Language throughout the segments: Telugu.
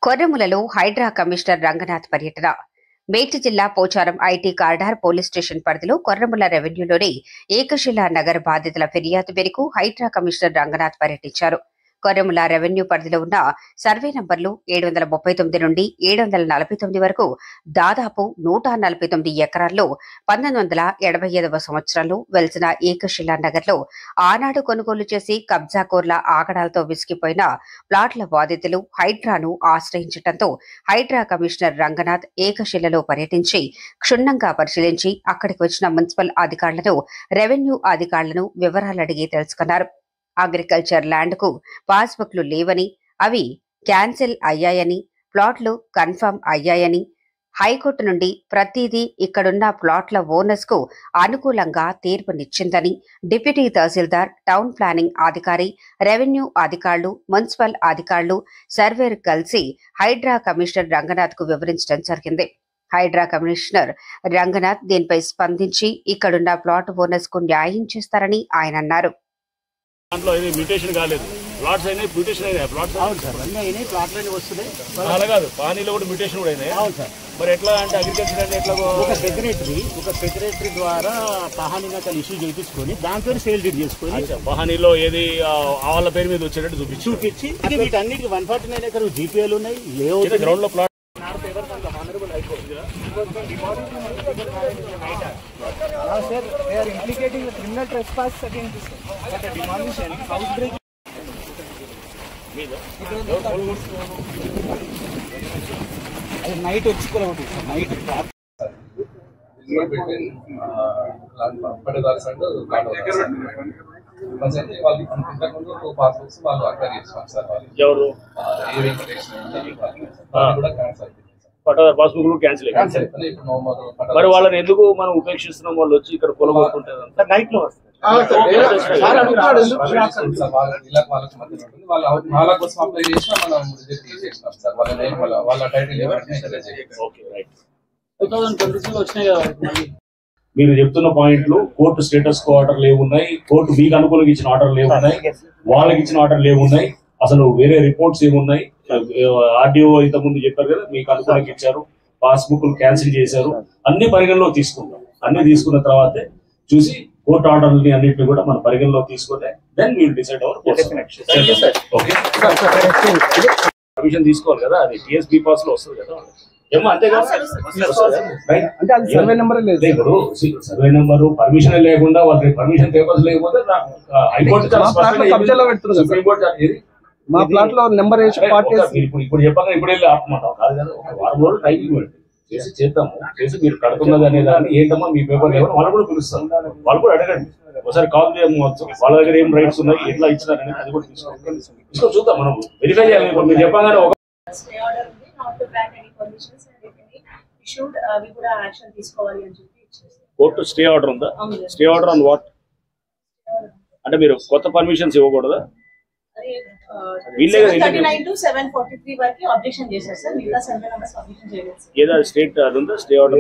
కొర్రములలో హైడ్రా కమిషనర్ రంగనాథ్ పర్యటన. మేడ్చల్ జిల్లా Pocharam IT corridor police station పరిధిలో కొర్రముల రెవెన్యూలోని ఏకశిలా నగర్ బాధితుల ఫిర్యాదు మేరకు హైడ్రా కమిషనర్ రంగనాథ్ పర్యటించారు. కొర్రముల రెవెన్యూ పరిధిలో ఉన్న సర్వే నంబర్లు 739 నుండి 749 వరకు దాదాపు 149 ఎకరాల్లో 1985వ సంవత్సరంలో వెలిసిన ఏకశిలా నగర్లో ఆనాడు కొనుగోలు చేసి కబ్జాకోర్ల ఆగడాలతో విసిగిపోయిన ప్లాట్ల బాధితులు హైడ్రాను ఆశ్రయించడంతో హైడ్రా కమిషనర్ రంగనాథ్ ఏకశిలలో పర్యటించి క్షుణ్ణంగా పరిశీలించి అక్కడికి వచ్చిన మున్సిపల్ అధికారులను, రెవెన్యూ అధికారులను వివరాలడిగి తెలుసుకున్నారు. అగ్రికల్చర్ ల్యాండ్ కు పాస్బుక్లు లేవని, అవి క్యాన్సిల్ అయ్యాయని, ప్లాట్లు కన్ఫర్మ్ అయ్యాయని, హైకోర్టు నుండి ప్రతిదీ ఇక్కడున్న ప్లాట్ల ఓనర్స్ కు అనుకూలంగా తీర్పునిచ్చిందని డిప్యూటీ తహసీల్దార్, టౌన్ ప్లానింగ్ అధికారి, రెవెన్యూ అధికారులు, మున్సిపల్ అధికారులు, సర్వేర్ కలిసి హైడ్రా కమిషనర్ రంగనాథ్ కు వివరించడం జరిగింది. హైడ్రా కమిషనర్ రంగనాథ్ దీనిపై స్పందించి ఇక్కడున్న ప్లాట్ ఓనర్స్ కు న్యాయం చేస్తారని ఆయన అన్నారు. దాంట్లో ఇది మ్యూటేషన్ కాలేదు, ప్లాట్స్ అయినాయి, మ్యూటేషన్ అయినాయి, ప్లాట్స్ అవును సార్, అన్నీ అయినాయి, ప్లాట్లన్నీ వస్తున్నాయి. అలా కాదు, పానీలో కూడా మ్యూటేషన్ కూడా అయినాయి. అవును సార్. మరి ఎట్లా అంటే అగ్రికల్చర్ అంటే ఎట్లా ఒక సెక్రటరీ ద్వారా పహానీ నకలు ఇష్యూ చేయించుకొని దాంతో సేల్ డీడ్ చేసుకొని పహానీలో ఏది వాళ్ళ పేరు మీద వచ్చేటట్టు చూపించి వీటన్నిటికి 149 ఎకర్ జీపీఎల్ ఉన్నాయి. లేఅవుట్ గ్రౌండ్ లో plot Sir, they are implicating the criminal trespass against this. But the demolition, house breaking. Night వచ్చుకోవాలి నైట్ పట్టేదార్స్ అండ్ ప్రజెంట్ వాళ్ళు ఇంతకుముందు పాస్బుక్స్ వాళ్ళు అక్వైర్ చేస్తున్నారు సార్. వాళ్ళు ఎవరు కూడా క్యాన్సల్ పట్టాదారు పాస్బుక్ క్యాన్సిల్ అయిపోయింది. మరి వాళ్ళని ఎందుకు మనం ఉపేక్షిస్తున్నాం? వాళ్ళు వచ్చి ఇక్కడ కొలగొట్టుకుంటారు నైట్ లో వస్తారు. వాళ్ళ కోసం అప్లై చేసినా మనం రిజెక్ట్ చేసేసినాం సార్. వాళ్ళ టైటిల్ 2023 వచ్చినాయి కదా. మీరు చెప్తున్న పాయింట్లు కోర్టు స్టేటస్ కో ఆర్డర్లు ఏమున్నాయి, కోర్టు మీకు అనుకూలంగా ఇచ్చిన ఆర్డర్లు ఏమున్నాయి, వాళ్ళకి ఇచ్చిన ఆర్డర్లు ఏమున్నాయి, అసలు వేరే రిపోర్ట్స్ ఏమున్నాయి. ఆర్డీఓ ఇంత ముందు చెప్పారు కదా, మీకు అనుకూలంగా ఇచ్చారు, పాస్బుక్లు క్యాన్సిల్ చేశారు, అన్ని పరిగణలో తీసుకుంటాం. అన్ని తీసుకున్న తర్వాతే చూసి కోర్టు ఆర్డర్ని అన్నింటినీ కూడా మన పరిగణలో తీసుకుంటే then will decide our permission తీసుకోవాలి కదా. అది టీఎస్బీ పాస్ లో వస్తుంది కదా, ఏమో అంతే కదా. సర్వే నెంబర్ లేదు, ఇప్పుడు సర్వే నెంబర్ పర్మిషన్ లేకుండా వాళ్ళకి పర్మిషన్ పేపర్స్ లేకపోతే హైకోర్టు మా ప్లాట్ లో నెంబర్ ఇప్పుడు చెప్పాక ఇప్పుడు వెళ్ళి ఆపమంటాం కాదు కదా. ఒక వారం రోజులు టైం ఇవ్వండి, చేసి చేద్దాము. చేసి మీరు కడుతున్నది అనే దాన్ని ఏంటమ్మా మీ పేపర్ లేవని వాళ్ళు కూడా పిలుస్తారు, వాళ్ళు కూడా అడగండి. ఒకసారి కాల్ చేయవచ్చు, వాళ్ళ దగ్గర ఏం రైట్స్ ఉన్నాయి, ఎట్లా ఇచ్చినారని అది కూడా తీసుకో చూద్దాం. మనం వెరిఫై చేయాలి. మీరు చెప్పగానే ఒక కోర్టు స్టే ఆర్డర్ ఉందా? Stay order on what? అంటే మీరు కొత్త పర్మిషన్స్ ఇవ్వకూడదా? ఏదో స్టేట్ అది ఉందా? స్టే ఆర్డర్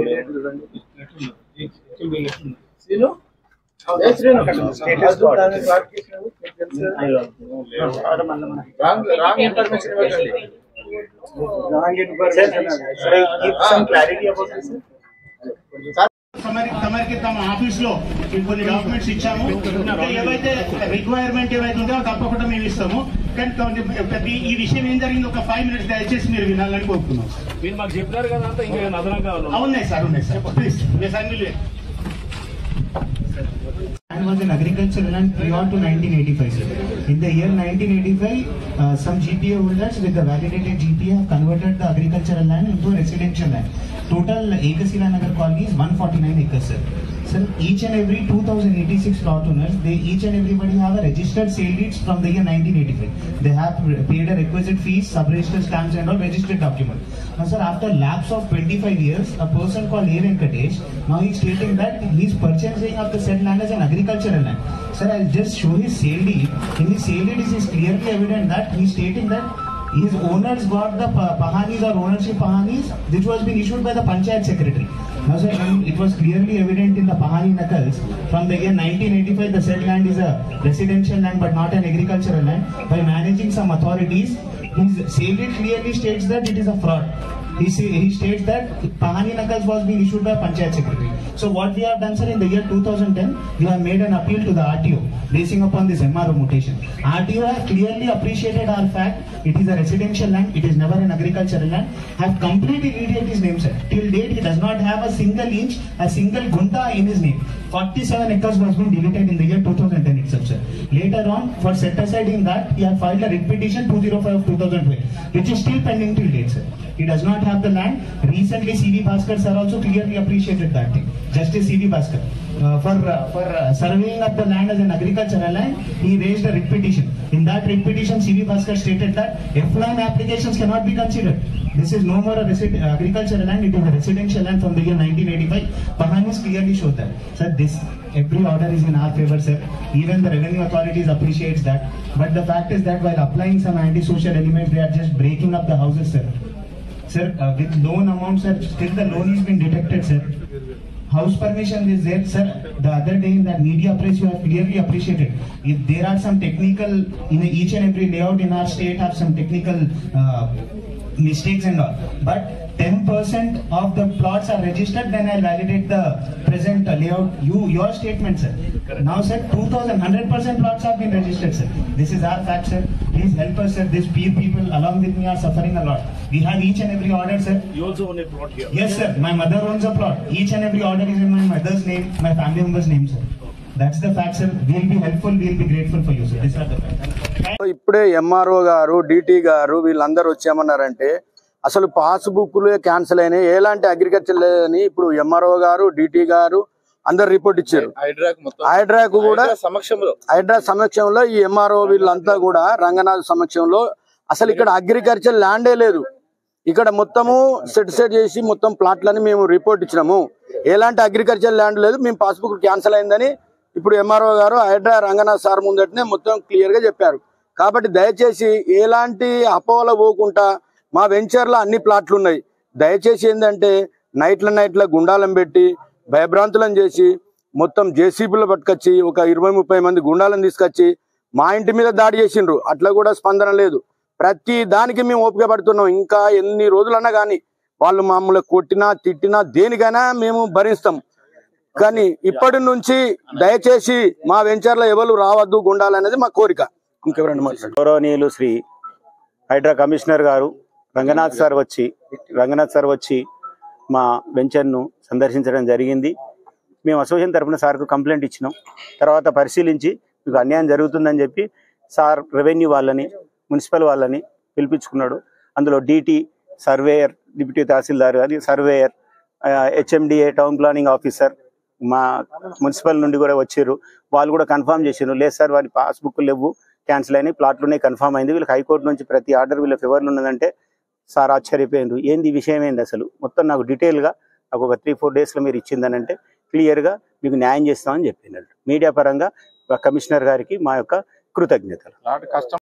తమరికి తమ ఆఫీస్ లో కొన్ని డాక్యుమెంట్స్ ఇచ్చాము. ఏవైతే రిక్వైర్మెంట్ ఏవైతే ఉందో తప్పకుండా మేము ఇస్తాము. కానీ ఈ విషయం ఏం జరిగింది ఒక 5 minutes దయచేసి మీరు వినాలని కోరుతున్నాం. మీరు మాకు చెప్పినారు కదా అంతా, ఇంకా అదనంగా ఉన్నాయి sir please. And was an agricultural land prior to 1985. Sir. In the year 1985, some GPA holders with the validated GPA have converted the agricultural land into a residential land. Total Ekasila Nagar colony is 149 acres, sir. Sir, each and every 2086 plot owners, they each and everybody have a registered sale deeds from the year 1985. They have paid a requisite fees, sub-register stamps and all registered document. Now, sir, after lapse of 25 years, a person called A. Venkatesh, now he's stating that he's purchasing of the said land as an agricultural land. Sir, I'll just show his sale deed. In his sale deed, it is clearly evident that he's stating that his owners got the pahanis or ownership pahanis, which was been issued by the Panchayat Secretary. Now, sir, it was clearly evident in the Pahani Nakals from the year 1985, the said land is a residential land but not an agricultural land. By managing some authorities, his salient clearly states that it is a fraud. He states that Pahani Nakals was being issued by Panchayat Secretary. So what we have done, sir, in the year 2010, we have made an appeal to the RTO basing upon this MRO mutation. RTO has clearly appreciated our fact it is a residential land, it is never an agricultural land, have completely deleted his name, sir. Till date, he does not have a single inch, a single gunta in his name. 47 acres was been deleted in the year 2010 itself, sir. Later on, for set aside in that, he had filed a writ petition 205 of 2012, which is still pending till date, sir. He does not have the land. Recently, C.V. Bhaskar sir also clearly appreciated that thing. Justice C.V. Bhaskar. For surveying of the land as an agricultural land, he raised a writ petition. In that writ petition, C.V. Bhaskar stated that effluent applications cannot be considered. This is no more a agricultural land, it is a residential land from the year 1985. Pahanis clearly showed that. Sir, every order is in our favor, sir. Even the revenue authorities appreciates that. But the fact is that while applying some antisocial elements, they are just breaking up the houses, sir. Sir, with loan amounts, sir, still the loan is been detected, sir. House permission is there, sir. The other day in that media press, you have clearly appreciated. If there are some technical, in each and every layout in our state have some technical mistakes and all. But 10% of the plots are registered, then I validate the present layout. Your statement, sir. Now, sir, 100% plots have been registered, sir. This is our fact, sir. Please help us, sir. These peer people along with me are suffering a lot. We have each and every order, sir. You also own a plot here. Yes, sir. My mother owns a plot. Each and every order is in my mother's name, my family member's name, sir. That's the fact, sir. We'll be helpful. We'll be grateful for you, sir. These are the facts. ఇప్పుడే ఎంఆర్ఓ గారు డిటి గారు వీళ్ళందరూ వచ్చేమన్నారంటే అసలు పాస్బుక్లు క్యాన్సిల్ అయినాయి, ఎలాంటి అగ్రికల్చర్ లేదని ఇప్పుడు ఎంఆర్ఓ గారు డిటి గారు అందరు రిపోర్ట్ ఇచ్చారు. హైడ్రాక్ కూడా హైడ్రా సమక్షంలో ఈ ఎంఆర్ఓ వీళ్ళంతా కూడా రంగనాథ్ సమక్షంలో అసలు ఇక్కడ అగ్రికల్చర్ ల్యాండే లేదు. ఇక్కడ మొత్తము సెట్ చేసి మొత్తం ప్లాట్లని మేము రిపోర్ట్ ఇచ్చినాము. ఎలాంటి అగ్రికల్చర్ ల్యాండ్ లేదు, మేము పాస్బుక్ క్యాన్సిల్ అయిందని ఇప్పుడు ఎంఆర్ఓ గారు హైడ్రా రంగనాథ్ సార్ ముందటనే మొత్తం క్లియర్ గా చెప్పారు. కాబట్టి దయచేసి ఎలాంటి అపోహలు పోకుండా మా వెంచర్లో అన్ని ప్లాట్లు ఉన్నాయి. దయచేసి ఏంటంటే నైట్ల గుండాలను పెట్టి భయభ్రాంతులను చేసి మొత్తం జేసీబీలో పట్టుకొచ్చి ఒక 20-30 మంది గుండాలను తీసుకొచ్చి మా ఇంటి మీద దాడి చేసిండ్రు. అట్లా కూడా స్పందన లేదు. ప్రతి దానికి మేము ఓపిక పడుతున్నాం. ఇంకా ఎన్ని రోజులన్నా కానీ వాళ్ళు మమ్మల్ని కొట్టినా తిట్టినా దేనికైనా మేము భరిస్తాం. కానీ ఇప్పటి నుంచి దయచేసి మా వెంచర్లో ఎవరు రావద్దు గుండాలనేది మా కోరిక. ఇంకెవరండి మాట్లాడు. గౌరవనీయులు శ్రీ హైడ్రా కమిషనర్ గారు రంగనాథ్ సార్ వచ్చి మా వెంచర్ను సందర్శించడం జరిగింది. మేము అసోసియేషన్ తరఫున సార్కు కంప్లైంట్ ఇచ్చినాం. తర్వాత పరిశీలించి మీకు అన్యాయం జరుగుతుందని చెప్పి సార్ రెవెన్యూ వాళ్ళని మున్సిపల్ వాళ్ళని పిలిపించుకున్నాడు. అందులో డిటి సర్వేయర్, డిప్యూటీ తహసీల్దార్ అది surveyor, HMDA town planning officer, మా మున్సిపల్ నుండి కూడా వచ్చారు. వాళ్ళు కూడా కన్ఫర్మ్ చేసారు, లేదు సార్ వారి పాస్బుక్ లేవు, క్యాన్సిల్ అయినాయి, ప్లాట్లునే కన్ఫర్మ్ అయింది. వీళ్ళకి హైకోర్టు నుంచి ప్రతి ఆర్డర్ వీళ్ళ ఫేవర్లు ఉన్నదంటే సార్ ఆశ్చర్యపోయిండ్రు. ఏంది విషయం ఏంది అసలు మొత్తం నాకు డీటెయిల్గా నాకు ఒక 3-4 డేస్లో మీరు ఇచ్చిందని అంటే క్లియర్గా మీకు న్యాయం చేస్తామని చెప్పినారు. మీడియా పరంగా కమిషనర్ గారికి మా యొక్క కృతజ్ఞతలు.